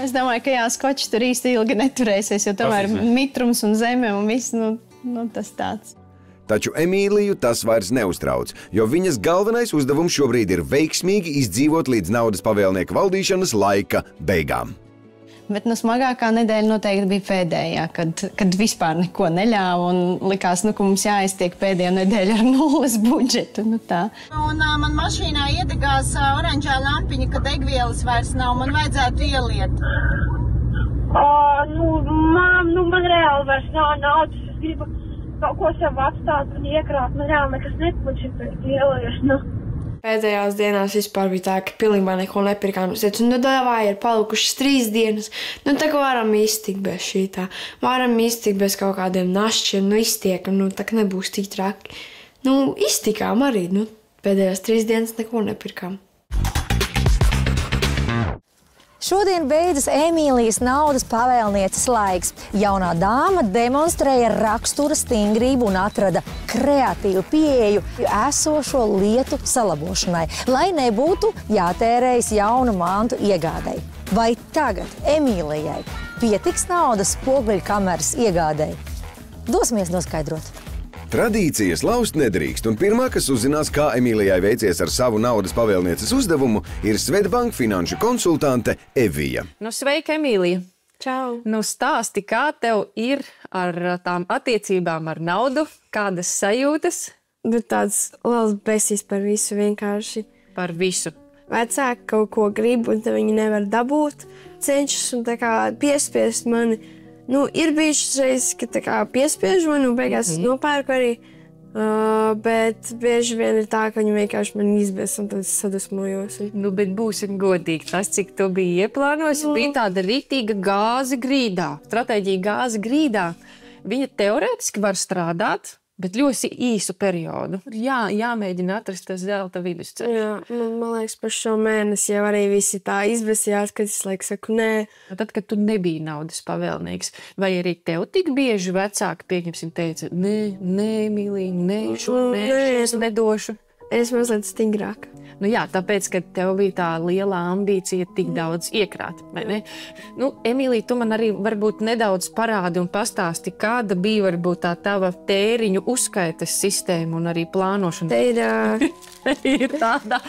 Es domāju, ka skočs tur īsti ilgi neturēsies, jo tomēr mitrums un zeme un viss, tas tāds. Taču Emīliju tas vairs neuztrauc, jo viņas galvenais uzdevums šobrīd ir veiksmīgi izdzīvot līdz naudas pavēlnieka valdīšanas laika beigām. Bet smagākā nedēļa noteikti bija pēdējā, kad vispār neko neļāva un likās, ka mums jāiztiek pēdējā nedēļa ar nulles budžetu. Un man mašīnā iedegās oranžā lampiņa, ka degvielas vairs nav, man vajadzētu ieliet. Man reāli vairs nav naudas, es gribu kaut ko sev atstāt un iekrāt, man reāli nekas nepluši pēc ieliešu. Pēdējās dienās vispār bija tā, ka pilnībā neko nepirkām. Es teicu, dāvāji ir palikušas 3 dienas. Tā kā varam iztikt bez šītā. Varam iztikt bez kaut kādiem našķiem, iztiekam, tā kā nebūs tik traki. Iztikām arī, pēdējās 3 dienas neko nepirkām. Šodien beidzas Emīlijas naudas pavēlnieces laiks. Jaunā dāma demonstrēja rakstura stingrību un atrada kreatīvu pieeju esošo lietu salabošanai, lai nebūtu jātērējas jaunu mantu iegādēji. Vai tagad Emīlijai pietiks naudas spoguļkameras iegādēji? Dosimies noskaidrot. Tradīcijas laust nedrīkst, un pirmā, kas uzzinās, kā Emīlijai veicies ar savu naudas pavēlnieces uzdevumu, ir Swedbank finanšu konsultante Evija. Sveika, Emīlija! Čau! Stāsti, kā tev ir ar tām attiecībām ar naudu? Kādas sajūtas? Tāds liels besīs par visu vienkārši. Par visu? Vecāki kaut ko grib, un viņi nevar dabūt. Cenšas un piespiest mani. Ir bijušas reizes, ka piespiež mani un beigās nopērku arī, bet bieži vien ir tā, ka viņi vienkārši mani izbēs un tad es sadusmojos. Bet būsim godīgi, tas, cik tu biji ieplānojis, bija tāda rītīga gāze grīdā, stratēģija gāze grīdā. Viņa teorētiski var strādāt, bet ļoti īsu periodu. Jāmēģina atrast tas zelta vidusceļš. Jā, man liekas, par šo mēnesi jau arī visi tā izbēsījās, kad es saku nē. Tad, kad tu nebija naudas pavēlnieks, vai arī tev tik bieži vecāki, pieņemsim, teica, nē, Emīlija, es nedošu? Es mazliet stingrāk. Tāpēc, ka tev bija tā liela ambīcija tik daudz iekrāt, vai ne? Emīlija, tu man arī varbūt nedaudz parādi un pastāsti, kāda bija varbūt tā tava tēriņu uzskaites sistēma un arī plānošana. Te ir tāda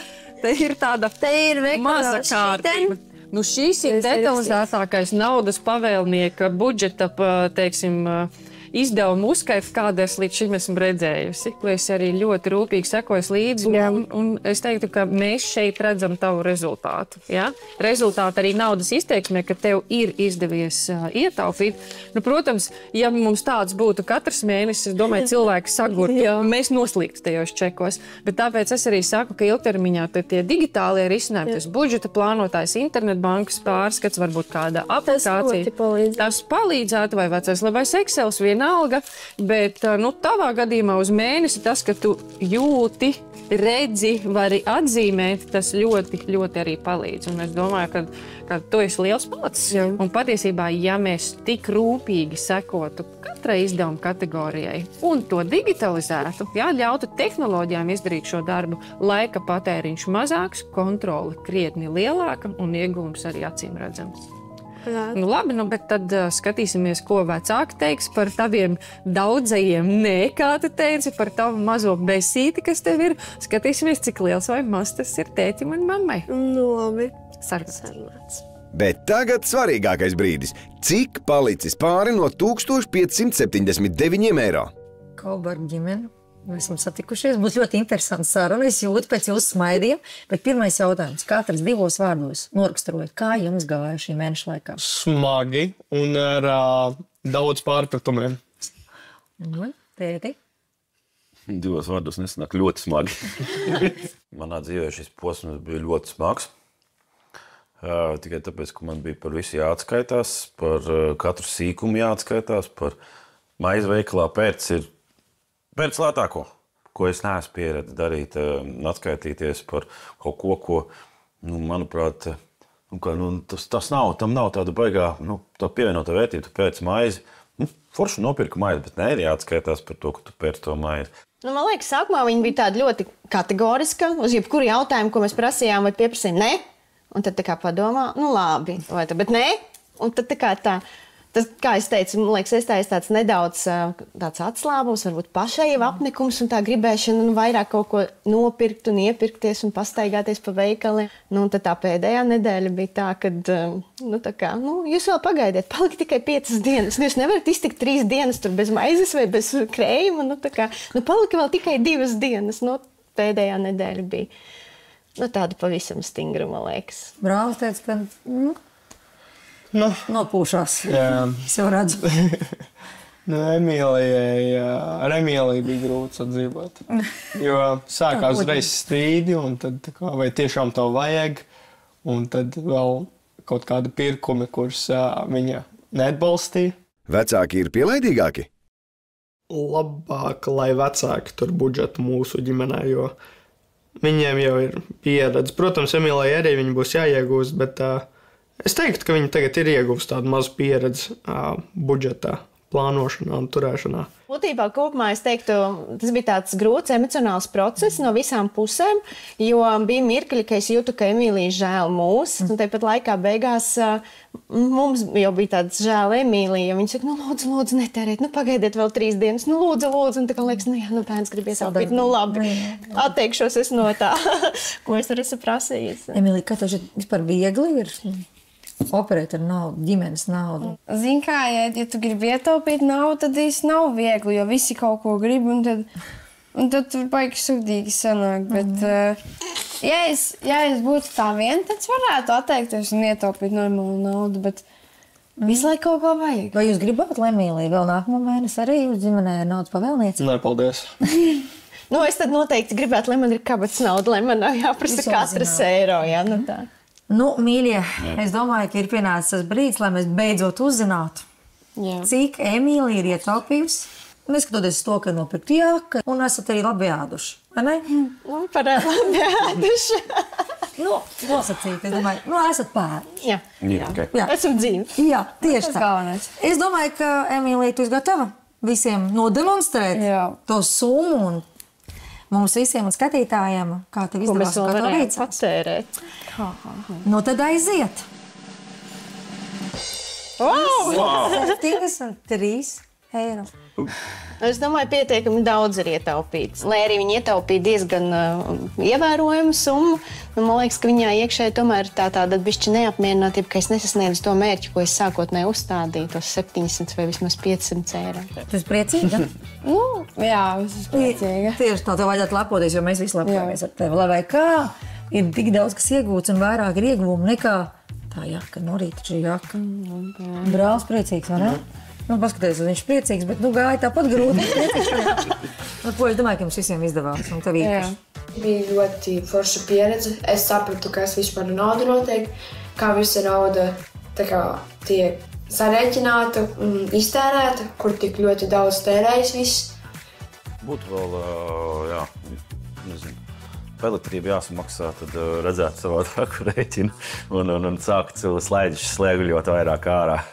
maza kārtība. Šīs ir detalizētākais naudas pavēlnieka budžeta, teiksim, izdevumu uzskaits, kādu es līdz šim esmu redzējusi. Es arī ļoti rūpīgi sekoju līdzi, un es teiktu, ka mēs šeit redzam tavu rezultātu. Ja? Rezultātu arī naudas izteiksmē, ka tev ir izdevies ietaupīt. Protams, ja mums tāds būtu katrs mēnesis, es domāju, cilvēki sagurtu, mēs noslīgtu tajos čekos. Bet tāpēc es arī saku, ka ilgtermiņā tie digitālie risinājumi, tas budžeta plānotājs, internetbankas pārskats, varbūt kāda aplikācija. Tas palīdzētu, vai vecais labais Excels, vienalga, bet tavā gadījumā uz mēnesi tas, ka tu jūti, redzi, vari atzīmēt, tas ļoti, ļoti arī palīdz. Un es domāju, ka tu esi liels palicis. Un patiesībā, ja mēs tik rūpīgi sekotu katrai izdevuma kategorijai un to digitalizētu, ļautu tehnoloģijām izdarīt šo darbu, laika patēriņš mazāks, kontrole krietni lielāka un ieguvums arī acīm redzams. Labi, bet tad skatīsimies, ko vecāki teiks par taviem daudzajiem nē, kā tu teici, par tavu mazo besīti, kas tev ir. Skatīsimies, cik liels vai maz tas ir tētim un mammai. Labi. Sarunāts. Bet tagad svarīgākais brīdis. Cik palicis pāri no 1579 eiro? Kolbergu ģimene. esam satikušies. Būs ļoti interesants saruna. Es jūtu pēc jūsu smaidiem. Bet pirmais jautājums. Katrs 2 vārdos noraksturojiet, kā jums gāja šī mēneša laikā? Smagi un ar daudz pārpratumiem. Tēti? 2 vārdos nesanāk ļoti smagi. Manā dzīvē šis posms bija ļoti smags. Tikai tāpēc, ka man bija par visu jāatskaitās, par katru sīkumu jāatskaitās, par maizi veikalā pēc lētāko, ko es neesmu pieredzi darīt, atskaitīties par kaut ko, manuprāt, tam nav tāda baigā, tā pievienotā vērtība, tu pēc maizi, forši nopirku maizi, bet ne ir jāatskaitās par to, ka tu pēc to maizi. Man liekas, sākumā viņa bija tāda ļoti kategoriska, uz jebkuru jautājumu, ko mēs prasījām vai pieprasījām, ne. Un tad tā kā padomā, labi, bet nē. Un tad tas, kā es teicu, man liekas, iestājas tāds nedaudz tāds atslābums, varbūt pašai jau apnikums un tā gribēšana vairāk kaut ko nopirkt un iepirkties un pastaigāties pa veikaliem. Un tad tā pēdējā nedēļa bija tā, kad, jūs vēl pagaidiet, palika tikai 5 dienas. Jūs nevarat iztikt 3 dienas tur bez maizes vai bez krējuma. Palika vēl tikai 2 dienas. Pēdējā nedēļa bija. Tāda pavisam stingra, man liekas. Brālis teica, ka nopūšās. Jā. Es jau redzu. Ar Emīliju bija grūti sadzīvot. Jo sākās reiz strīdi, un tad vai tiešām to vajag, un tad vēl kaut kādi pirkumi, kurus viņa neatbalstīja. Vecāki ir pielaidīgāki? Labāk, lai vecāki tur budžetu mūsu ģimenē, jo viņiem jau ir pieredze. Protams, Emīlijai arī viņa būs jāiegūst, bet es teiktu, ka viņa tagad ir iegūst tādu mazu pieredzi budžetā, plānošanā un turēšanā. Būtībā kopumā es teiktu, tas bija tāds grūts emocionāls process no visām pusēm, jo bija mirkļi, ka es jūtu, ka Emīlija žēl mūs, un tāpat laikā beigās mums jau bija tāds žēl Emīlija, jo viņa saka, lūdzu, netērēt, pagaidiet vēl 3 dienas, lūdzu, un tā kā liekas, bērns grib ietaupīt, labi, atteikšos es no tā, ko es arī esmu prasījis. Emīlija, kā tev vispār viegli ir operēt ar naudu, ģimenes naudu? Zini kā, ja tu gribi ietaupīt naudu, tad īsti nav viegli, jo visi kaut ko grib, un tad tur baigi sūdīgi sanāk. Bet, ja es būtu tā vien, tad es varētu atteikties un ietaupīt normālu naudu, bet visu laiku kaut ko vajag. Vai jūs gribētu, lai Emīlija vēl nākamo mēnesi arī jūs ģimenē ir naudas pavēlniece? Nē, paldies. Es tad noteikti gribētu, lai man ir kabatas nauda, lai man nav jāprasa katras eiro, tā. Mīļie, es domāju, ka ir pienācis tas brīdis, lai mēs beidzot uzzinātu, cik Emīlija ir ietaupījusi. Neskatoties to, ka nopirkt jaka, un esat arī labi ēduši, vai ne? Pareizi labi ēduši. Nosacīt, es domāju, esat pēduši. Jā, esam dzīvi. Jā, tieši tā. Es domāju, ka Emīlija, tu esi gatava visiem nodemonstrēt to summu un mums visiem un skatītājiem, kā tev izdevās, kā tev veicās. Patērēt. Tad aiziet. 73 eiro. Es domāju, pietiekami daudz ir ietaupīts. Lai arī viņi ietaupīja diezgan ievērojumu summu, man liekas, ka viņā iekšēji tomēr tāda bišķi neapmierinātība, ka es nesasniedzu to mērķi, ko es sākotnēji uzstādīju, tos 700 vai vismaz 500 eiro. Tu esi priecīga? Jā, es esmu priecīga. Tieši tā, tev vajadzētu lepoties, jo mēs visi lepojamies ar tevi. Lai vai kā, ir tik daudz, kas iegūts un vairāk ir ieguvumu nekā tā jaka, no rīta šī jaka. Brālis priecīgs, vai ne? Paskaties, viņš priecīgs, bet gāja tāpat grūti. Ko es domāju, ka mums visiem izdevās, un tev īpaši. Bija ļoti forša pieredze. Es sapratu, kas vispār nauda notiek, kā visa nauda tiek sarēķināta un iztērēta, kur tik ļoti daudz tērējas viss. Būtu vēl, elektrība jāsamaksā, tad redzētu savādāku rēķinu un sākt slēdžus slēguļot vairāk ārā.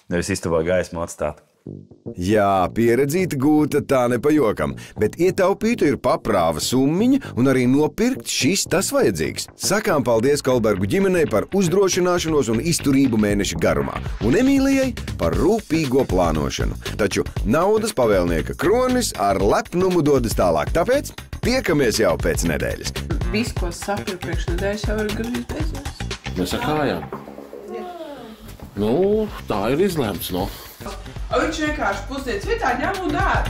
Nevis istabā gaismu atstāt. Jā, pieredzīta gūta tā nepajokam, bet ietaupītu ir paprāva summiņa un arī nopirkt šis tas vajadzīgs. Sakām paldies Kolbergu ģimenei par uzdrošināšanos un izturību mēneša garumā, un Emīlijai par rūpīgo plānošanu. Taču naudas pavēlnieka kronis ar lepnumu dodas tālāk, tāpēc tiekamies jau pēc nedēļas. Viss, ko saku priekš nedēļas, jau ir gandrīz beidzies. Mēs ar kājām. Tā ir izlēmts, Viņš vienkārši pusdienas vietā ņem un ēd.